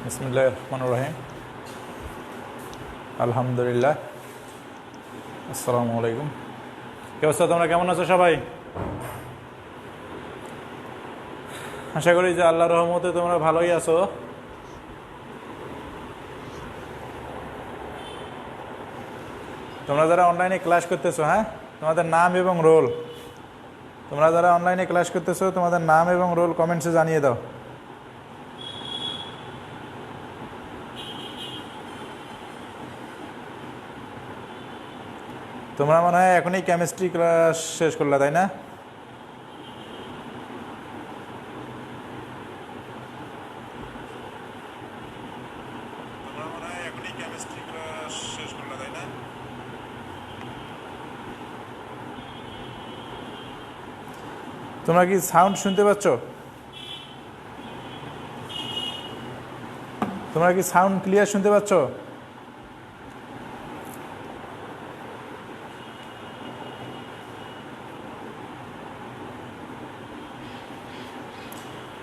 বিসমিল্লাহির রহমানির রহিম। আলহামদুলিল্লাহ, আসসালামু আলাইকুম। কি অবস্থা, তোমরা কেমন আছো সবাই? আশা করি যে আল্লাহর রহমতে তোমরা ভালোই আছো। তোমরা যারা অনলাইনে ক্লাস করতেছো, হ্যাঁ, তোমাদের নাম এবং রোল, তোমরা যারা অনলাইনে ক্লাস করতেছো তোমাদের নাম এবং রোল কমেন্টসে জানিয়ে দাও। তোমরা মনে হয় এখনই কেমিস্ট্রি ক্লাস শেষ করলা, তাই না? তোমরা কি সাউন্ড শুনতে পাচ্ছ? তোমরা কি সাউন্ড ক্লিয়ার শুনতে পাচ্ছ?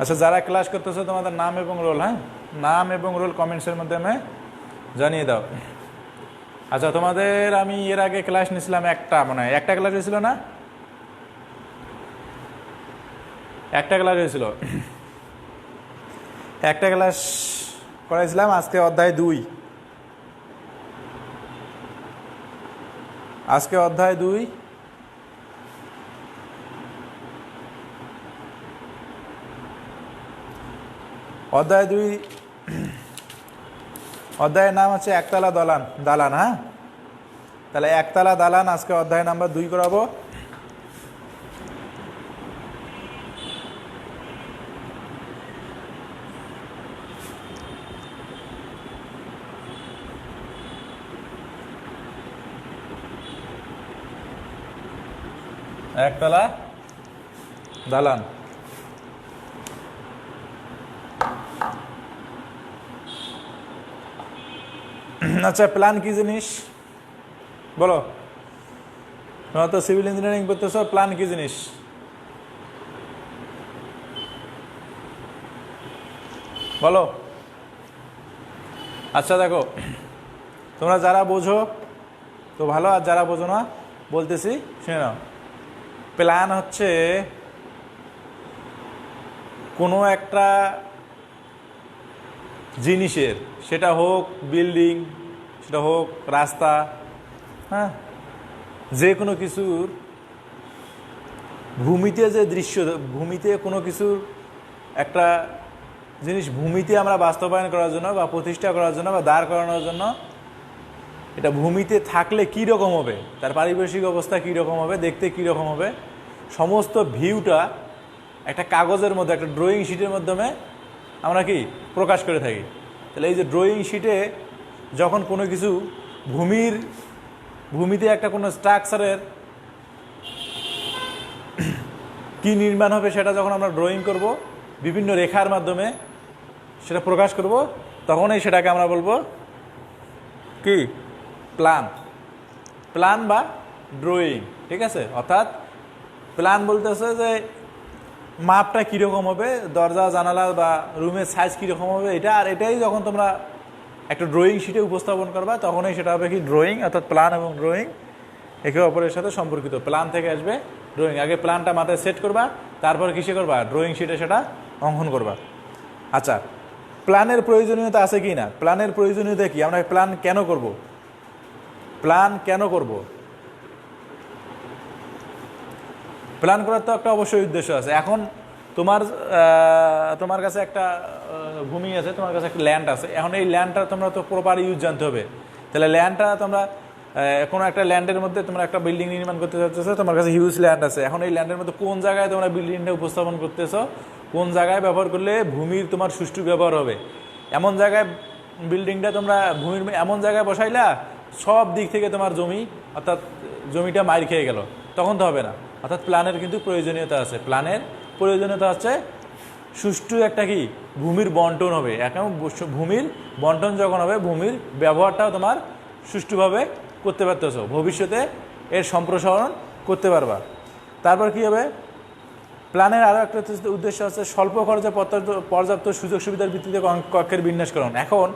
আচ্ছা, যারা ক্লাস করতেছো তোমাদের নাম এবং রোল, হ্যাঁ, নাম এবং রোল কমেন্টসের মাধ্যমে জানিয়ে দাও। আচ্ছা, তোমাদের আমি এর আগে ক্লাস নিয়েছিলাম একটা, মনে হয় একটা ক্লাস হয়েছিল না? একটা ক্লাস হয়েছিল, একটা ক্লাস করাইছিলাম। আজকে অধ্যায় 2, আজকে অধ্যায় 2। অধ্যায় 2, অধ্যায়ের নাম হচ্ছে একতলা দালান। হ্যাঁ, তাহলে একতলা দালান আজকে অধ্যায় নাম্বার 2 করাবো। একতলা দালান। আচ্ছা, প্ল্যান কি জিনিস বলো? তোমরা তো সিভিল ইঞ্জিনিয়ারিং করতেছ, প্ল্যান কি জিনিস বলো? আচ্ছা দেখো, তোমরা যারা বোঝো তো ভালো, আর যারা বোঝো না বলতেছি শুনে নাও। প্ল্যান হচ্ছে কোনো একটা জিনিসের, সেটা হোক বিল্ডিং, সেটা হোক রাস্তা, হ্যাঁ, যে কোনো কিছুর ভূমিতে যে দৃশ্য, ভূমিতে কোনো কিছুর একটা জিনিস ভূমিতে আমরা বাস্তবায়ন করার জন্য বা প্রতিষ্ঠা করার জন্য বা দাঁড় করানোর জন্য, এটা ভূমিতে থাকলে কী রকম হবে, তার পারিপার্শ্বিক অবস্থা কী রকম হবে, দেখতে কী রকম হবে, সমস্ত ভিউটা একটা কাগজের মধ্যে, একটা ড্রয়িং শিটের মাধ্যমে আমরা কি প্রকাশ করে থাকি। তাহলে এই যে ড্রয়িং শিটে যখন কোনো কিছু ভূমিতে একটা কোনো স্ট্রাকচারের কি নির্মাণ হবে সেটা যখন আমরা ড্রয়িং করব, বিভিন্ন রেখার মাধ্যমে সেটা প্রকাশ করব, তখনই সেটাকে আমরা বলবো কি প্ল্যান বা ড্রয়িং। ঠিক আছে, অর্থাৎ প্ল্যান বলতেছে যে মাপটা কীরকম হবে, দরজা জানালা বা রুমের সাইজ কীরকম হবে এটা, আর এটাই যখন তোমরা একটা ড্রয়িং শিটে উপস্থাপন করবা তখনই সেটা হবে কি ড্রয়িং। অর্থাৎ প্ল্যান এবং ড্রয়িং একে অপরের সাথে সম্পর্কিত। প্ল্যান থেকে আসবে ড্রয়িং। আগে প্ল্যানটা মাথায় সেট করবা, তারপর কিসে করবা, ড্রয়িং শিটে সেটা অঙ্কন করবা। আচ্ছা, প্ল্যানের প্রয়োজনীয়তা আছে কি না? প্ল্যানের প্রয়োজনীয়তা কি? আমরা প্ল্যান কেন করব? প্ল্যান কেন করব? প্ল্যান করার তো একটা অবশ্যই উদ্দেশ্য আছে। এখন তোমার কাছে একটা ভূমি আছে, তোমার কাছে একটা ল্যান্ড আছে। এখন এই ল্যান্ডটা তোমরা তো প্রপার ইউজ জানতে হবে। তাহলে ল্যান্ডটা তোমরা কোনো একটা ল্যান্ডের মধ্যে তোমরা একটা বিল্ডিং নির্মাণ করতে চাচ্ছো, তোমার কাছে হিউজ ল্যান্ড আছে। এখন এই ল্যান্ডের মধ্যে কোন জায়গায় তোমরা বিল্ডিংটা উপস্থাপন করতেছো, কোন জায়গায় ব্যবহার করলে ভূমির তোমার সুষ্ঠু ব্যবহার হবে, এমন জায়গায় বিল্ডিংটা তোমরা ভূমির এমন জায়গায় বসাইলা সব দিক থেকে তোমার জমি, অর্থাৎ জমিটা মাইর খেয়ে গেল, তখন তো হবে না। অর্থাৎ প্ল্যানের কিন্তু প্রয়োজনীয়তা আছে। প্ল্যানের প্রয়োজনীয়তা হচ্ছে সুষ্ঠু একটা কি ভূমির বন্টন হবে। এখন ভূমির বন্টন যখন হবে, ভূমির ব্যবহারটাও তোমার সুষ্ঠুভাবে করতে পারতেছো, ভবিষ্যতে এর সম্প্রসারণ করতে পারবা। তারপর কি হবে, প্ল্যানের আরও একটা উদ্দেশ্য আছে স্বল্প খরচে পর্যাপ্ত সুযোগ সুবিধার ভিত্তিতে কক্ষের বিন্যাসকরণ। এখন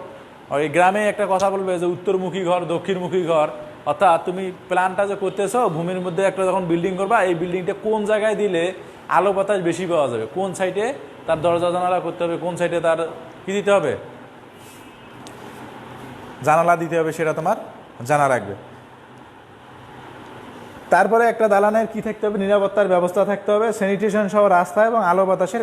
ওই গ্রামে একটা কথা বলবে যে উত্তরমুখী ঘর, দক্ষিণমুখী ঘর, অর্থাৎ তুমি প্ল্যানটা যে করতেছো ভূমির মধ্যে একটা যখন বিল্ডিং করবা, এই বিল্ডিংটা কোন জায়গায় দিলে আলো বাতাস বেশি পাওয়া যাবে, কোন সাইডে তার দরজা জানালা করতে হবে, কোন সাইডে তার কী দিতে হবে, জানালা দিতে হবে, সেটা তোমার জানা রাখবে। তারপরে একটা দালানের কি থাকতে হবে, নিরাপত্তার ব্যবস্থা থাকতে হবে, স্যানিটেশন সহ রাস্তা এবং আলো বাতাসের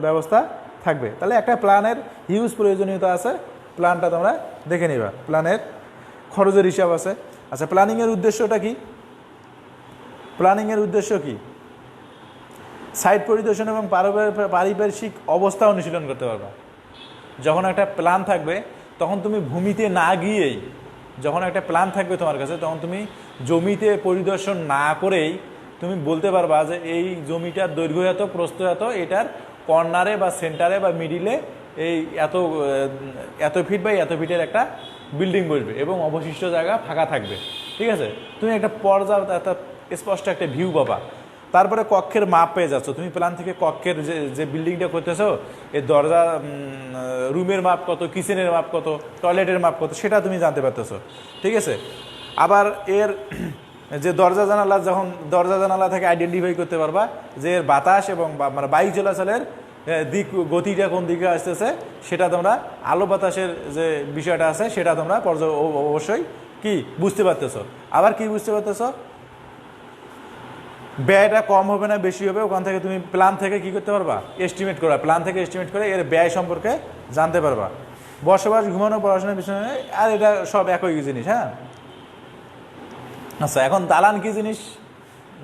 ব্যবস্থা থাকবে। তাহলে একটা প্ল্যানের হিউজ প্রয়োজনীয়তা আছে, প্ল্যানটা তোমরা দেখে নিবা। প্ল্যানের খরচের হিসাব আছে। আচ্ছা, প্ল্যানিংয়ের উদ্দেশ্যটা কি? প্ল্যানিংয়ের উদ্দেশ্য কি? সাইট পরিদর্শন এবং পারিপার্শ্বিক অবস্থা অনুশীলন করতে পারবা। যখন একটা প্ল্যান থাকবে তখন তুমি ভূমিতে না গিয়েই, যখন একটা প্ল্যান থাকবে তোমার কাছে, তখন তুমি জমিতে পরিদর্শন না করেই তুমি বলতে পারবা যে এই জমিটার দৈর্ঘ্য এত, প্রস্থ এত, এটার কর্নারে বা সেন্টারে বা মিডিলে এই এত ফিট বা এত ফিটের একটা বিল্ডিং বসবে এবং অবশিষ্ট জায়গা ফাঁকা থাকবে। ঠিক আছে, তুমি একটা একটা স্পষ্ট একটা ভিউ পাবা। তারপরে কক্ষের মাপ পেয়ে যাচ্ছ তুমি প্ল্যান থেকে, কক্ষের যে বিল্ডিংটা করতেছো এর দরজা, রুমের মাপ কত, কিচেনের মাপ কত, টয়লেটের মাপ কত, সেটা তুমি জানতে পারতেছো। ঠিক আছে, আবার এর যে দরজা জানালা, যখন দরজা জানালা থেকে আইডেন্টিফাই করতে পারবা যে এর বাতাস এবং মানে বায়ু চলাচলের দিক, গতিটা কোন দিকে আসতেছে, সেটা তোমরা আলো বাতাসের যে বিষয়টা আছে সেটা তোমরা অবশ্যই কি বুঝতে পারতেছো। আবার কি বুঝতে পারতেছো, ব্যয়টা কম হবে না বেশি হবে, ওখান থেকে তুমি প্ল্যান থেকে কি করতে পারবা, এস্টিমেট করা, প্ল্যান থেকে এস্টিমেট করে এর ব্যয় সম্পর্কে জানতে পারবা। বসবাস, ঘুমানো, পড়াশোনার বিষয়, আর এটা সব একই জিনিস। হ্যাঁ, আচ্ছা, এখন দালান কি জিনিস?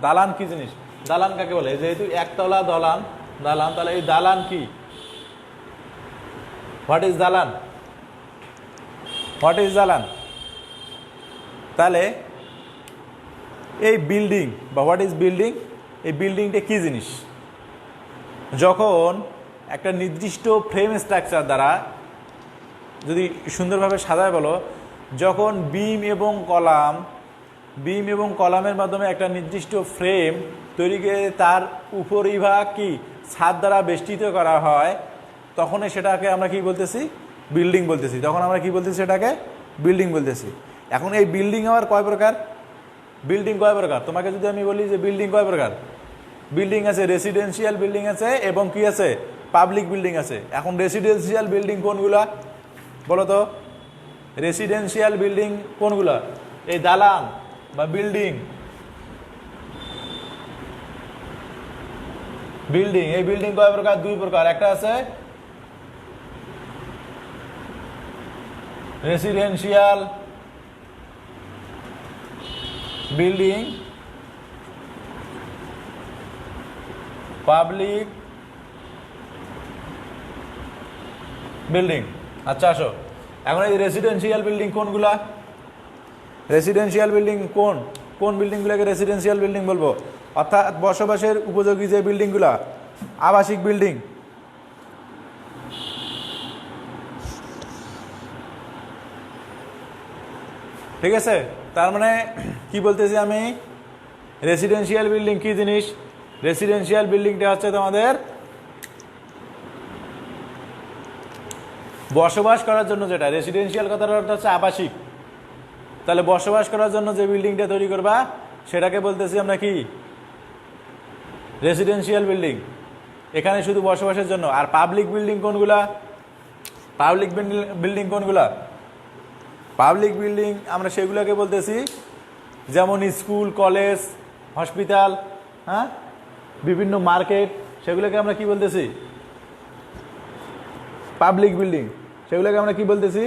দালান কি জিনিস? দালান কাকে বলে? যেহেতু একতলা দালান, তাহলে এই দালান কি? হোয়াট ইজ দালান? হোয়াট ইজ দালান? তাহলে এই বিল্ডিং বা হোয়াট ইজ বিল্ডিং, এই বিল্ডিংটা কী জিনিস? যখন একটা নির্দিষ্ট ফ্রেম স্ট্রাকচার দ্বারা যদি সুন্দরভাবে সাজায় বলো, যখন বিম এবং কলামের মাধ্যমে একটা নির্দিষ্ট ফ্রেম তৈরি করে তার উপরিভাগ কি ছাদ দ্বারা বেষ্টিত করা হয়, তখন সেটাকে আমরা কি বলতেছি? বিল্ডিং বলতেছি। তখন আমরা কি বলতেছি? সেটাকে বিল্ডিং বলতেছি। এখন এই বিল্ডিং আবার কয় প্রকার? বিল্ডিং কয় প্রকার? তোমাকে যদি আমি বলি যে বিল্ডিং কয় প্রকার, বিল্ডিং আছে রেসিডেন্সিয়াল বিল্ডিং আছে এবং কি আছে, পাবলিক বিল্ডিং আছে। এখন রেসিডেন্সিয়াল বিল্ডিং কোনগুলা বলো তো? রেসিডেন্সিয়াল বিল্ডিং কোনগুলা? এই দালান বা বিল্ডিং, বিল্ডিং, এই বিল্ডিং কয় প্রকার? দুই প্রকার। একটা আছে রেসিডেন্সিয়াল বিল্ডিং, পাবলিক বিল্ডিং। আচ্ছা, আসো এখন এই রেসিডেন্সিয়াল বিল্ডিং কোনগুলা? রেসিডেন্সিয়াল বিল্ডিং কোন বিল্ডিংগুলোকে রেসিডেন্সিয়াল বিল্ডিং বলবো? অর্থাৎ বসবাসের উপযোগী যে বিল্ডিংগুলা, আবাসিক বিল্ডিং। ঠিক আছে, তার মানে কি বলতেছি আমি, রেসিডেন্সিয়াল বিল্ডিং কি জিনিস? রেসিডেন্সিয়াল বিল্ডিংটা হচ্ছে তোমাদের বসবাস করার জন্য, যেটা রেসিডেন্সিয়াল কথার অর্থ হচ্ছে আবাসিক। তাহলে বসবাস করার জন্য যে বিল্ডিংটা তৈরি করবা সেটাকে বলতেছি আমরা কি? Residential building. এখানে শুধু বসবাসের জন্য। আর পাবলিক বিল্ডিং কোনগুলা? পাবলিক বিল্ডিং কোনগুলা? পাবলিক বিল্ডিং আমরা সেগুলোকে বলতেছি যেমন স্কুল, কলেজ, হসপিটাল, হ্যাঁ, বিভিন্ন মার্কেট, সেগুলোকে আমরা কি বলতেছি? Public building. সেগুলোকে আমরা কি বলতেছি?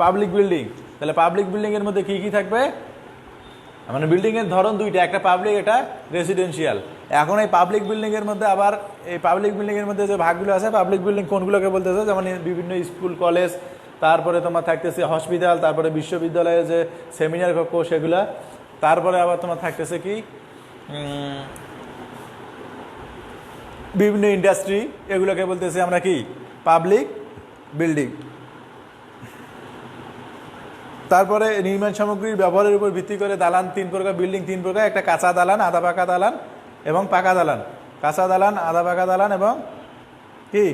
Public building. তাহলে পাবলিক বিল্ডিংয়ের মধ্যে কি কি থাকবে? মানে বিল্ডিংয়ের ধরন দুইটা, একটা পাবলিক, একটা রেসিডেন্সিয়াল। এখন এই পাবলিক বিল্ডিংয়ের মধ্যে আবার এই পাবলিক বিল্ডিংয়ের মধ্যে যে ভাগগুলো আছে, পাবলিক বিল্ডিং কোনগুলোকে বলতেছে? যেমন বিভিন্ন স্কুল, কলেজ, তারপরে তোমার থাকতেছে হসপিটাল, তারপরে বিশ্ববিদ্যালয়ে যে সেমিনার কক্ষ সেগুলা, তারপরে আবার তোমার থাকতেছে কি বিভিন্ন ইন্ডাস্ট্রি, এগুলোকে বলতেছি আমরা কি? Public building. তারপরে নির্মাণ সামগ্রীর ব্যবহারের উপর ভিত্তি করে দালান তিন প্রকার, বিল্ডিং তিন প্রকার, একটা কাঁচা দালান, আধা পাকা দালান এবং পাকা দালান। কাঁচা দালান, আধা পাকা দালান এবং কি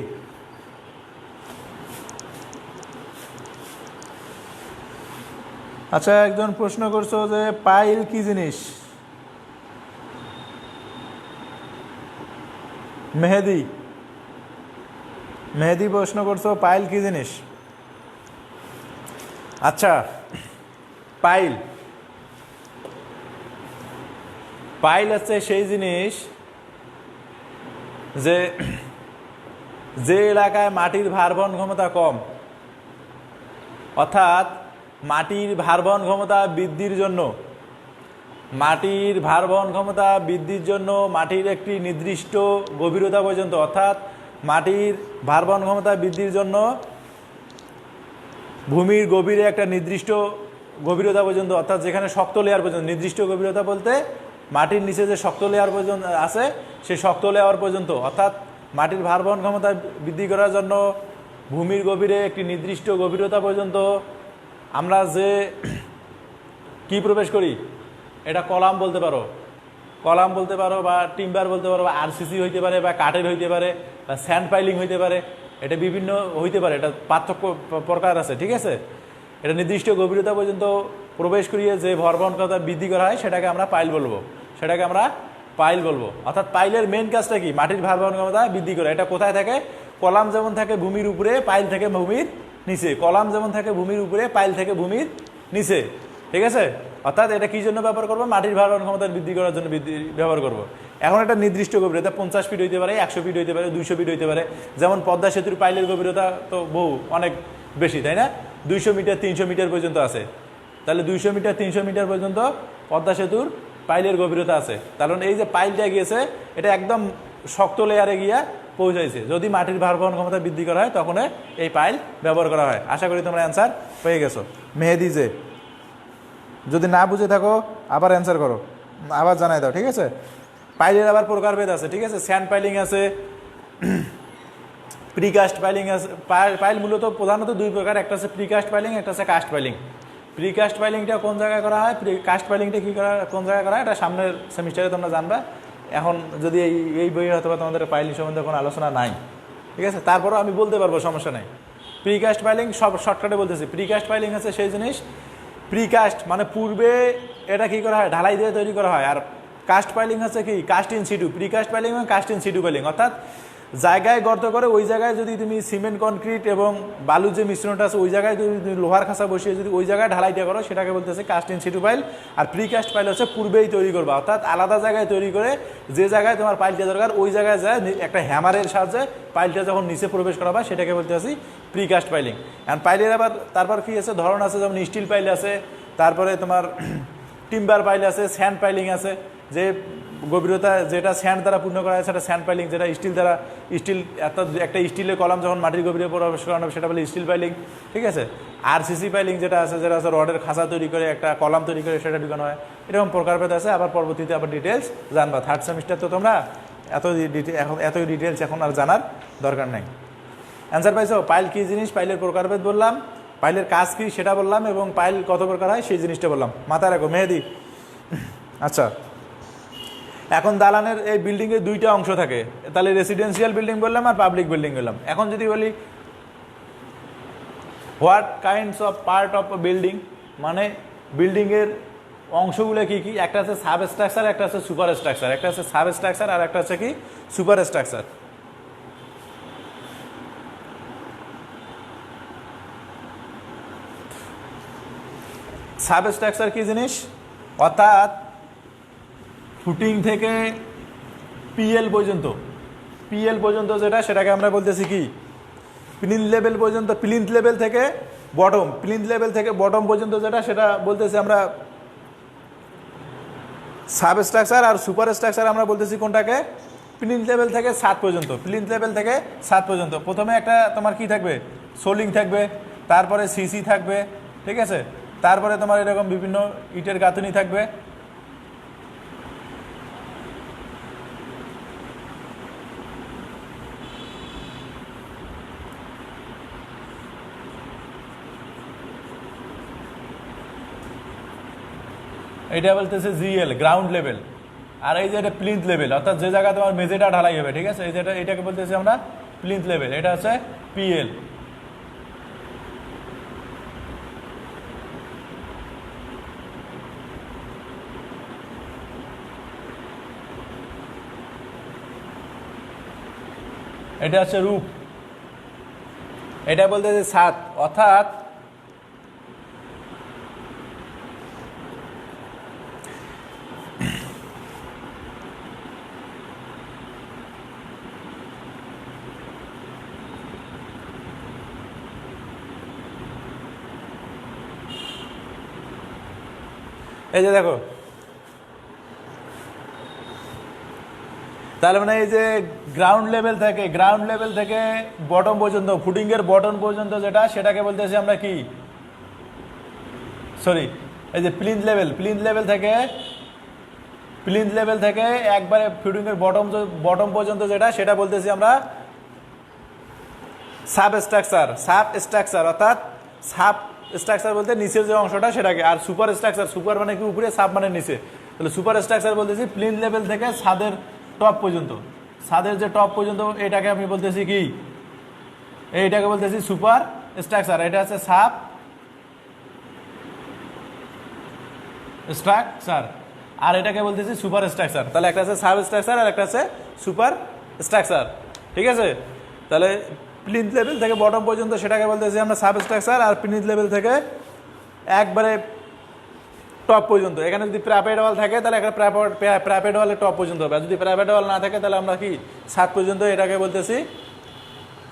আচ্ছা একজন প্রশ্ন করছো যে পাইল কি জিনিস? মেহেদি প্রশ্ন করছো পাইল কি জিনিস? আচ্ছা পাইল হচ্ছে সেই জিনিস যে এলাকায় মাটির ভারবহন ক্ষমতা কম, অর্থাৎ মাটির ভারবহন ক্ষমতা বৃদ্ধির জন্য মাটির একটি নির্দিষ্ট গভীরতা পর্যন্ত, অর্থাৎ মাটির ভারবহন ক্ষমতা বৃদ্ধির জন্য ভূমির গভীরে একটা নির্দিষ্ট গভীরতা পর্যন্ত, অর্থাৎ যেখানে শক্ত লেয়ার পর্যন্ত, নির্দিষ্ট গভীরতা বলতে মাটির নিচে যে শক্ত লেয়ার পর্যন্ত আছে সেই শক্ত লেয়ার পর্যন্ত, অর্থাৎ মাটির ভারবহন ক্ষমতা বৃদ্ধি করার জন্য ভূমির গভীরে একটি নির্দিষ্ট গভীরতা পর্যন্ত আমরা যে কি প্রবেশ করি এটা কলাম বলতে পারো বা টিম্বার বলতে পারো, বা আরসিসি হইতে পারে, বা কাঠের হইতে পারে, বা স্যান্ড পাইলিং হইতে পারে, এটা বিভিন্ন হইতে পারে, এটা পার্থক্য প্রকার আছে, ঠিক আছে। এটা নির্দিষ্ট গভীরতা পর্যন্ত প্রবেশ করিয়ে যে ভারবহন ক্ষমতা বৃদ্ধি করা হয় সেটাকে আমরা পাইল বলবো। অর্থাৎ পাইলের মেন কাজটা কি? মাটির ভারবহন ক্ষমতা বৃদ্ধি করা। এটা কোথায় থাকে? কলাম যেমন থাকে ভূমির উপরে, পাইল থেকে ভূমির নিচে। কলাম যেমন থাকে ভূমির উপরে, পাইল থেকে ভূমির নিচে, ঠিক আছে। অর্থাৎ এটা কি জন্য ব্যবহার করবো? মাটির ভারবহন ক্ষমতা বৃদ্ধি করার জন্য ব্যবহার করবো। এখন একটা নির্দিষ্ট গভীরতা 50 ফিট হইতে পারে, 100 ফিট হইতে পারে, 200 ফিট হইতে পারে। যেমন পদ্মা সেতুর পাইলের গভীরতা তো অনেক বেশি, তাই না? 200 মিটার 300 মিটার পর্যন্ত আছে। তাহলে 200 মিটার 300 মিটার পর্যন্ত পদ্মা সেতুর পাইলের গভীরতা আছে। কারণ এই যে পাইলটা গিয়েছে এটা একদম শক্ত লেয়ারে গিয়া পৌঁছাইছে। যদি মাটির ভারবহন ক্ষমতা বৃদ্ধি করা হয় তখন এই পাইল ব্যবহার করা হয়। আশা করি তোমরা অ্যান্সার পেয়ে গেছো। মেহেদি যে, যদি না বুঝে থাকো আবার অ্যান্সার করো, আবার জানাই দাও, ঠিক আছে। পাইলের আবার প্রকারভেদ আছে, ঠিক আছে। স্যান্ড পাইলিং আছে, প্রিকাস্ট পাইলিং আছে। পাইল মূলত প্রধানত দুই প্রকার, একটা আছে প্রিকাস্ট পাইলিং, একটা আছে কাস্ট পাইলিং। প্রিকাস্ট পাইলিংটা কোন জায়গায় করা হয়, কাস্ট পাইলিংটা কোন জায়গায় করা হয় এটা সামনের সেমিস্টারে তোমরা জানবা। এখন যদি এই বইয়ে হয়তো তোমাদের পাইলিং সম্বন্ধে কোনো আলোচনা নাই, ঠিক আছে। তারপরও আমি বলতে পারবো, সমস্যা নেই। প্রিকাস্ট পাইলিং সব শর্টকাটে বলতেছি। প্রিকাস্ট পাইলিং হচ্ছে সেই জিনিস, প্রিকাস্ট মানে পূর্বে এটা কি করা হয়, ঢালাই দিয়ে তৈরি করা হয়। আর কাস্ট পাইলিং হচ্ছে কি, cast in situ. Precast piling এবং কাস্ট ইন সিটু পাইলিং, অর্থাৎ জায়গায় গর্ত করে ওই জায়গায় যদি তুমি সিমেন্ট কনক্রিট এবং বালুর যে মিশ্রণটা আছে ওই জায়গায় যদি তুমি লোহার খাঁচা বসিয়ে যদি ওই জায়গায় ঢালাইটা করো সেটাকে বলতেছে কাস্ট ইন সিটু পাইল। আর প্রিকাস্ট পাইল হচ্ছে পূর্বেই তৈরি করবা, অর্থাৎ আলাদা জায়গায় তৈরি করে যে জায়গায় তোমার পাইলটা দরকার ওই জায়গায় যায় একটা হ্যামারের সাহায্যে পাইলটা যখন নিচে প্রবেশ করাবা সেটাকে বলতে আসি প্রিকাস্ট পাইলিং। এখন পাইলের আবার তারপর কি আছে, ধরন আছে, যেমন স্টিল পাইল আছে, তারপরে তোমার টিম্বার পাইল আছে, স্যান্ড পাইলিং আছে। যে গভীরতা যেটা স্যান্ড দ্বারা পূর্ণ করা হয় সেটা স্যান্ড পাইলিং, যেটা স্টিল দ্বারা একটা স্টিলের কলাম যখন মাটির গভীরে প্রবেশ করানো হবে সেটা বলে স্টিল পাইলিং, ঠিক আছে। আরসিসি পাইলিং যেটা আছে রডের খাঁচা তৈরি করে একটা কলাম তৈরি করে সেটা ঢুকানো হয়। এরকম প্রকারভেদ আছে। আবার পরবর্তীতে আবার ডিটেলস জানবা। থার্ড সেমিস্টার তো তোমরা এত ডিটেলস এখন আর জানার দরকার নেই। অ্যান্সার পাইছো? পাইল কী জিনিস, পাইলের প্রকারভেদ বললাম, পাইলের কাজ কী সেটা বললাম, এবং পাইল কত প্রকার হয় সেই জিনিসটা বললাম। মাথায় রাখো মেহেদি। আচ্ছা, এখন দালানের এই বিল্ডিংয়ের দুইটা অংশ থাকে, তাহলে রেসিডেন্সিয়াল বিল্ডিং বললাম আর পাবলিক বিল্ডিং বললাম। এখন যদি বলি what kinds of part of building, মানে বিল্ডিংয়ের অংশগুলো কী কী, একটা আছে সাব স্ট্রাকচার, একটা আছে সুপার স্ট্রাকচার। একটা আছে সাব স্ট্রাকচার আর একটা আছে কি সুপার স্ট্রাকচার। সাব স্ট্রাকচার কী জিনিস, অর্থাৎ ফুটিং থেকে পিএল পর্যন্ত যেটা সেটাকে আমরা বলতেছি কি প্লিন্থ লেভেল পর্যন্ত, প্লিন্থ লেভেল থেকে বটম পর্যন্ত যেটা সেটা বলতেছি আমরা সাব স্ট্রাকচার। আর সুপার স্ট্রাকচার আমরা বলতেছি কোনটাকে, প্লিন্থ লেভেল থেকে ছাদ পর্যন্ত। প্রথমে একটা তোমার কি থাকবে, সোলিং থাকবে, তারপরে সিসি থাকবে, ঠিক আছে। তারপরে তোমার এরকম বিভিন্ন ইটের গাঁথুনি থাকবে। এটা বলতেছে জিএল, গ্রাউন্ড লেভেল। আর এই যে এটা প্লিন্থ লেভেল, অর্থাৎ যে জায়গায় তোমার মেঝেটা ঢালাই হবে, ঠিক আছে, এই যেটা এটাকে বলতেছি আমরা প্লিন্থ লেভেল, এটা হচ্ছে পিএল। এটা হচ্ছে রূপ, এটা বলতেছে ছাদ, অর্থাৎ এই যে দেখো, তাহলে মানে এই যে গ্রাউন্ড লেভেল থেকে বটম পর্যন্ত, ফুটিং এর বটম পর্যন্ত যেটা, সেটাকে বলতেছি আমরা কি, সরি, এই যে প্লিন্থ লেভেল থেকে একবারে ফুটিং এর বটম পর্যন্ত যেটা, সেটা বলতেছি আমরা সাবস্ট্রাকচার, অর্থাৎ সাবস্ট্রাকচার বলতে নিচের যে অংশটা সেটাকে, আর সুপার মানে কি উপরে, সাব মানে নিচে, তাহলে সুপার স্ট্রাকচার বলতেছি প্লিন্থ লেভেল থেকে ছাদের টপ পর্যন্ত, ছাদের যে টপ পর্যন্ত, এটাকে আমি বলতেছি কি, এইটাকে বলতেছি সুপার স্ট্রাকচার, এটা হচ্ছে সাব স্ট্রাকচার, আর এটাকে বলতেছি সুপার স্ট্রাকচার। তাহলে একটা আছে সাব স্ট্রাকচার আর একটা আছে সুপার স্ট্রাকচার, ঠিক আছে। তাহলে প্লিন্থ লেভেল থেকে বটম পর্যন্ত সেটাকে বলতেছি আমরা সাব স্ট্রাকচার, আর প্লিন্থ লেভেল থেকে একবারে টপ পর্যন্ত, এখানে যদি প্যারাপেট ওয়াল থাকে তাহলে একটা প্যারাপেট ওয়ালের টপ পর্যন্ত হবে, আর যদি প্যারাপেট ওয়াল না থাকে তাহলে আমরা কি ছাদ পর্যন্ত, এটাকে বলতেছি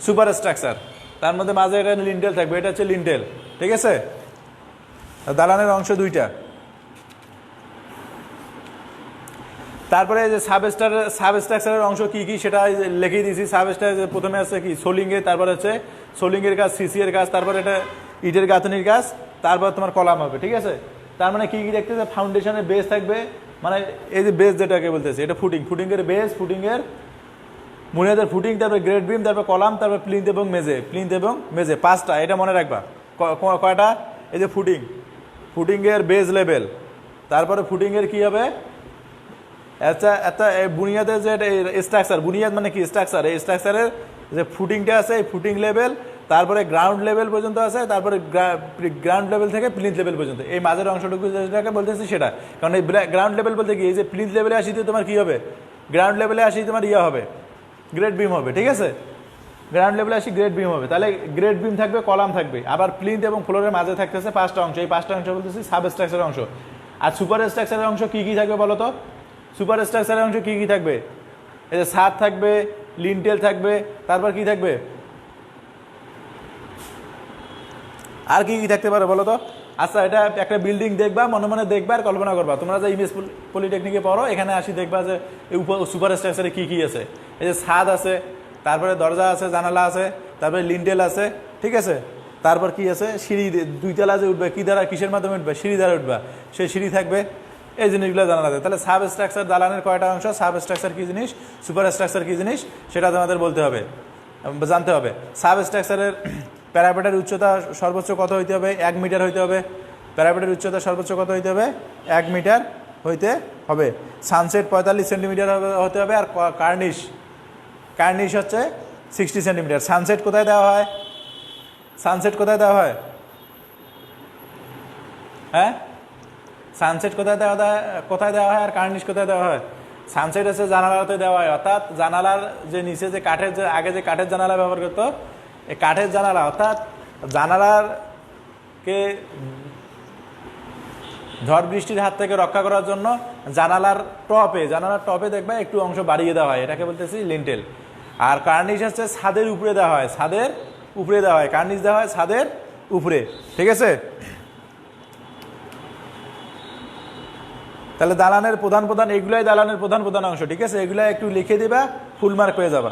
সুপার স্ট্রাকচার। তার মধ্যে মাঝে এটা লিন্টেল থাকবে, এটা হচ্ছে লিন্টেল, ঠিক আছে। দালানের অংশ দুইটা। তারপরে যে সাবস্ট্রাকচারের অংশ কি কি সেটা লিখে দিয়েছি। সাবস্ট্রাকচার প্রথমে আছে কি সোলিংয়ে, তারপর হচ্ছে সোলিংয়ের কাজ, সিসি এর কাজ, তারপর এটা ইটের গাঁথনির কাজ, তারপর তোমার কলাম হবে, ঠিক আছে। তার মানে কি কি দেখতেছে, ফাউন্ডেশনের বেস থাকবে, মানে এই যে বেস যেটাকে বলতেছে, এটা ফুটিংয়ের বেস, ফুটিংয়ের বুনিয়াদের ফুটিং, তারপরে গ্রেড বিম, তারপর কলাম, তারপর প্লিন্থ এবং মেজে, পাঁচটা, এটা মনে রাখবা। কয়টা, এই যে ফুটিংয়ের বেস লেভেল, তারপরে ফুটিংয়ের কি হবে, বুনিয়াদের যে স্ট্রাকচার, বুনিয়াদ মানে কি স্ট্রাকচার, এই স্ট্রাকচারের যে ফুটিংটা আছে, এই ফুটিং লেভেল, তারপরে গ্রাউন্ড লেভেল পর্যন্ত আছে, তারপরে গ্রাউন্ড লেভেল থেকে প্লিন্থ লেভেল পর্যন্ত, এই মাঝের অংশটুকু যেটাকে বলতেছি সেটা। কারণ এই গ্রাউন্ড লেভেল বলতে কি, এই যে প্লিন্থ লেভেলে আসিতে তোমার কি হবে, গ্রাউন্ড লেভেলে আসি তোমার ইয়ে হবে, গ্রেড বিম হবে, ঠিক আছে। গ্রাউন্ড লেভেলে আসি গ্রেড বিম হবে, তাহলে গ্রেড বিম থাকবে, কলাম থাকবে, আবার প্লিন্থ এবং ফ্লোরের মাঝে থাকতেছে পাঁচটা অংশ, এই পাঁচটা অংশ বলতেছি সাবস্ট্রাকচারের অংশ। আর সুপার স্ট্রাকচারের অংশ কি কি থাকবে বলো তো, সুপার স্ট্রাকচারের অংশ কি কি থাকবে, এই যে ছাদ থাকবে, লিন্টেল থাকবে, তারপর কি থাকবে, আর কি কি থাকতে পারে বলো তো। আচ্ছা, এটা একটা বিল্ডিং দেখবা, মনে মনে দেখবা আর কল্পনা করবা, তোমরা যে ইমেজ পলিটেকনিকে পড়ো, এখানে আসি দেখবা যে এই সুপার স্ট্রাকচারে কি কি আছে, এই যে ছাদ আছে, তারপরে দরজা আছে, জানালা আছে, তারপরে লিন্টেল আছে, ঠিক আছে, তারপর কি আছে, সিঁড়ি, দুইতলা যে উঠবে, কি দ্বারা, কিসের মাধ্যমে উঠবে, সিঁড়ি দ্বারা উঠবা, সেই সিঁড়ি থাকবে, এই জিনিসগুলো জানা যাবে। তাহলে সাব স্ট্রাকচার দালানের কয়টা অংশ, সাব স্ট্রাকচার কী জিনিস, সুপার স্ট্রাকচার কী জিনিস, সেটা তোমাদের বলতে হবে, জানতে হবে। সাব স্ট্রাকচারের প্যারাপেটের উচ্চতা সর্বোচ্চ কত হইতে হবে, 1 মিটার হইতে হবে। প্যারাপেটের উচ্চতা সর্বোচ্চ কত হইতে হবে, 1 মিটার হইতে হবে। সানসেট 45 সেন্টিমিটার হতে হবে, আর কার্নিশ হচ্ছে 60 সেন্টিমিটার। সানসেট কোথায় দেওয়া হয়, হ্যাঁ, সানসেট কোথায় দেওয়া হয়, আর কার্নিশ কোথায় দেওয়া হয়। সানসেট হচ্ছে জানালাতে দেওয়া হয়, অর্থাৎ জানালার যে নিচে যে কাঠের, যে আগে যে কাঠের জানালা ব্যবহার করতো, এই কাঠের জানালা, অর্থাৎ জানালারকে ঝড় বৃষ্টির হাত থেকে রক্ষা করার জন্য জানালার টপে দেখবে একটু অংশ বাড়িয়ে দেওয়া হয়, এটাকে বলতেছি লিন্টেল। আর কার্নিশ হচ্ছে ছাদের উপরে দেওয়া হয়, কার্নিশ দেওয়া হয় ছাদের উপরে, ঠিক আছে। তাহলে দালানের প্রধান এগুলাই দালানের প্রধান অংশ, ঠিক আছে। এগুলা একটু লিখে দিবা, ফুল মার্ক পেয়ে যাবা।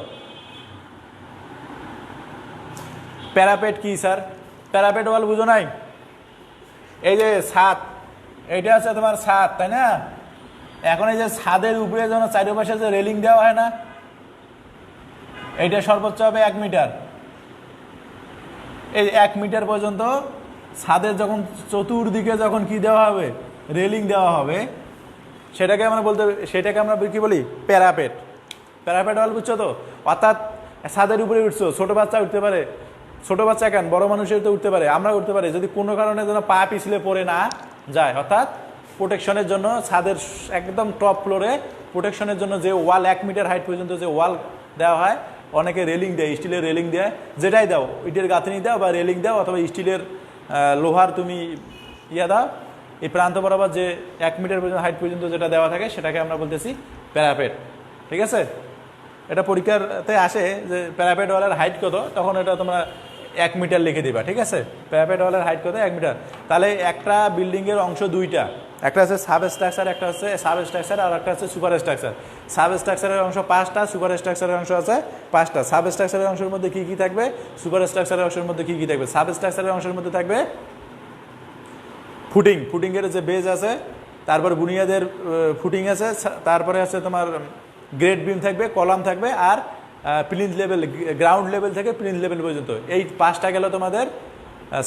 প্যারাপেট কি স্যার, প্যারাপেট ওয়াল বুঝো নাই, এই যে ছাদ, এইটা হচ্ছে তোমার ছাদ, তাই না। এখন এই যে ছাদের উপরে যখন চারিপাশে যে রেলিং দেওয়া হয় না, এইটা সর্বোচ্চ হবে 1 মিটার। এই 1 মিটার পর্যন্ত ছাদের যখন চতুর্দিকে যখন কি দেওয়া হবে, রেলিং দেওয়া হবে, সেটাকে আমরা কি বলি, প্যারাপেট। প্যারাপেট ওয়াল বুঝছো তো? অর্থাৎ ছাদের উপরে উঠছো, ছোট বাচ্চা উঠতে পারে, ছোট বাচ্চা কেন, বড় মানুষের তো উঠতে পারে, আমরা উঠতে পারি, যদি কোনো কারণে যেন পা পিছলে পড়ে না যায়। অর্থাৎ প্রোটেকশনের জন্য ছাদের একদম টপ ফ্লোরে প্রোটেকশনের জন্য যে ওয়াল 1 মিটার হাইট পর্যন্ত যে ওয়াল দেওয়া হয়, অনেকে রেলিং দেয়, স্টিলের রেলিং দেয়, যেটাই দাও, ইটের গাঁথনি দাও বা রেলিং দাও অথবা স্টিলের লোহার তুমি দাও, এই প্রান্ত বরাবর যে 1 মিটার পর্যন্ত হাইট পর্যন্ত যেটা দেওয়া থাকে সেটাকে আমরা বলতেছি প্যারাপেট। ঠিক আছে, এটা পরীক্ষাতে আসে যে প্যারাপেট ওয়ালের হাইট কত, তখন এটা তোমরা 1 মিটার লিখে দিবা। ঠিক আছে, প্যারাপেট ওয়ালের হাইট কত, 1 মিটার। তাহলে একটা বিল্ডিংয়ের অংশ দুইটা, একটা হচ্ছে সাব স্ট্রাকচার, একটা হচ্ছে সাব স্ট্রাকচার, আর একটা হচ্ছে সুপার স্ট্রাকচার। সাব স্ট্রাকচারের অংশ 5টা, সুপার স্ট্রাকচারের অংশ আছে 5টা। সাব স্ট্রাকচারের অংশের মধ্যে কী কী থাকবে, সুপার স্ট্রাকচারের অংশের মধ্যে কী কী থাকবে? সাব স্ট্রাকচারের অংশের মধ্যে থাকবে ফুটিংয়ের যে বেজ আছে, তারপর বুনিয়াদের ফুটিং আছে, তারপরে আছে তোমার গ্রেড বিম থাকবে, কলাম থাকবে, আর প্লিন্থ লেভেল, গ্রাউন্ড লেভেল থেকে প্লিন্থ লেভেল পর্যন্ত। এই 5টা গেল তোমাদের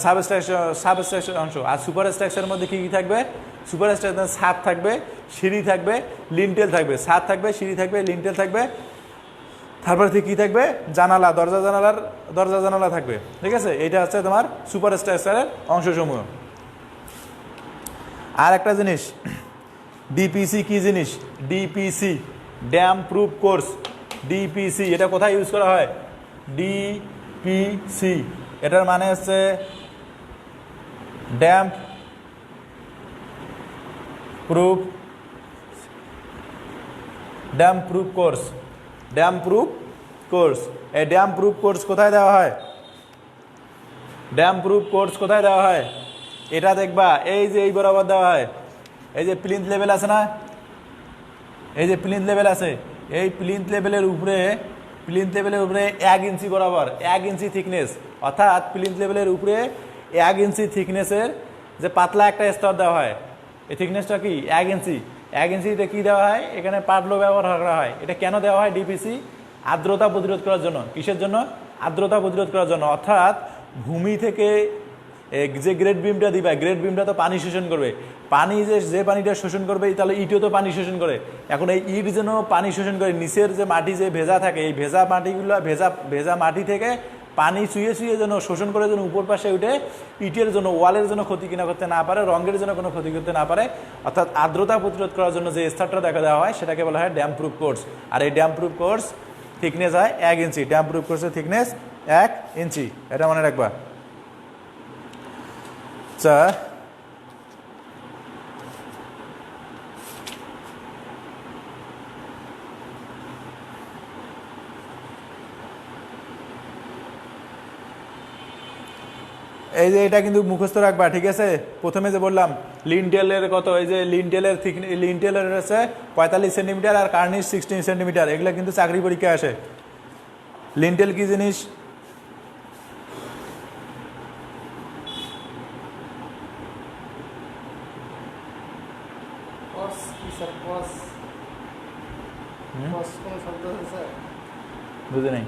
সাবস্ট্রাকচার অংশ। আর সুপার স্ট্রাকচারের মধ্যে কী কী থাকবে? সুপার স্ট্রাকচার ছাদ থাকবে, সিঁড়ি থাকবে, লিন্টেল থাকবে। ছাদ থাকবে, সিঁড়ি থাকবে, লিন্টেল থাকবে, তারপরে কী থাকবে? জানালা, দরজা জানালা থাকবে। ঠিক আছে, এইটা হচ্ছে তোমার সুপার স্ট্রাকচারের অংশসমূহ। আর একটা জিনিস, ডিপিসি কি জিনিস? DPC, dam proof course. DPC এটা কোথায় ইউজ করা হয়? ডিপিসি এটার মানে হচ্ছে dam proof course. Dam proof course, এই ড্যাম প্রুফ কোর্স কোথায় দেওয়া হয়? ড্যাম প্রুফ কোর্স কোথায় দেওয়া হয়? এটা দেখবা, এই যে এই বরাবর দেওয়া হয়, এই যে প্লিন্থ লেভেল আছে না, এই যে প্লিন্থ লেভেল আছে, এই প্লিন্থ লেভেলের উপরে 1 ইঞ্চি বরাবর, 1 ইঞ্চি থিকনেস, অর্থাৎ প্লিন্থ লেভেলের উপরে 1 ইঞ্চি থিকনেসের যে পাতলা একটা স্তর দেওয়া হয়, এই থিকনেসটা কি 1 ইঞ্চি। 1 ইঞ্চিতে কী দেওয়া হয়? এখানে পাটলো ব্যবহার করা হয়। এটা কেন দেওয়া হয়? ডিপিসি আর্দ্রতা প্রতিরোধ করার জন্য। কিসের জন্য? আর্দ্রতা প্রতিরোধ করার জন্য। অর্থাৎ ভূমি থেকে যে গ্রেড বিমটা দিবা, গ্রেড বিমটা তো পানি শোষণ করবে, পানি যে পানিটা শোষণ করবে, তাহলে ইটও তো পানি শোষণ করে। এখন এই ইট যেন পানি শোষণ করে, নিচের যে মাটি যে ভেজা থাকে, এই ভেজা মাটিগুলো ভেজা মাটি থেকে পানি চুয়ে যেন শোষণ করে যেন উপর পাশে উঠে ইটের জন্য, ওয়ালের জন্য ক্ষতি কিনা করতে না পারে, রঙের জন্য কোনো ক্ষতি করতে না পারে। অর্থাৎ আর্দ্রতা প্রতিরোধ করার জন্য যে স্তরটা দেখা দেওয়া হয় সেটাকে বলা হয় ড্যাম প্রুফ কোর্স। আর এই ড্যাম প্রুফ কোর্স থিকনেস হয় 1 ইঞ্চি। ড্যাম প্রুফ কোর্সের থিকনেস 1 ইঞ্চি, এটা মনে রাখবা। আচ্ছা, এই যে এটা কিন্তু মুখস্থ রাখবা। ঠিক আছে, প্রথমে যে বললাম লিন্টেলের কত, এই যে লিন্টেলের হচ্ছে 45 সেন্টিমিটার আর কার্নিশ 16 সেন্টিমিটার। এগুলো কিন্তু চাকরি পরীক্ষা আসে। লিন্টেল কি জিনিস? বুঝে নাই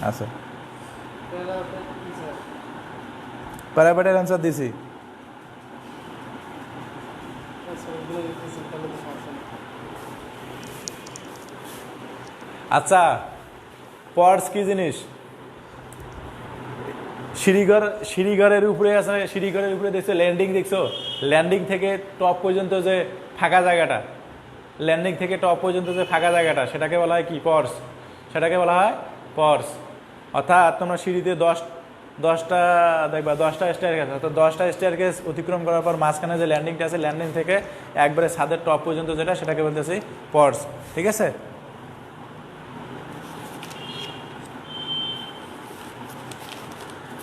আচ্ছা, প্যারাপেটের অ্যান্সার দিছি। আচ্ছা, পর্স কি জিনিস? সিঁড়িঘরের উপরে আছে, সিঁড়িঘরের উপরে দেখছো ল্যান্ডিং, দেখছো ল্যান্ডিং থেকে টপ পর্যন্ত যে ফাঁকা জায়গাটা, ল্যান্ডিং থেকে টপ পর্যন্ত যে ফাঁকা জায়গাটা, সেটাকে বলা হয় কি? পর্স। সেটাকে বলা হয় পর্স। অর্থাৎ তোমরা সিঁড়িতে 10টা দেখবা, 10টা স্টেয়ারকেস, অর্থাৎ 10টা স্টেয়ারকেস অতিক্রম করার পর মাঝখানে যে ল্যান্ডিংটা আছে, ল্যান্ডিং থেকে একবারে ছাদের টপ পর্যন্ত যেটা, সেটাকে বলতেছি পর্স। ঠিক আছে,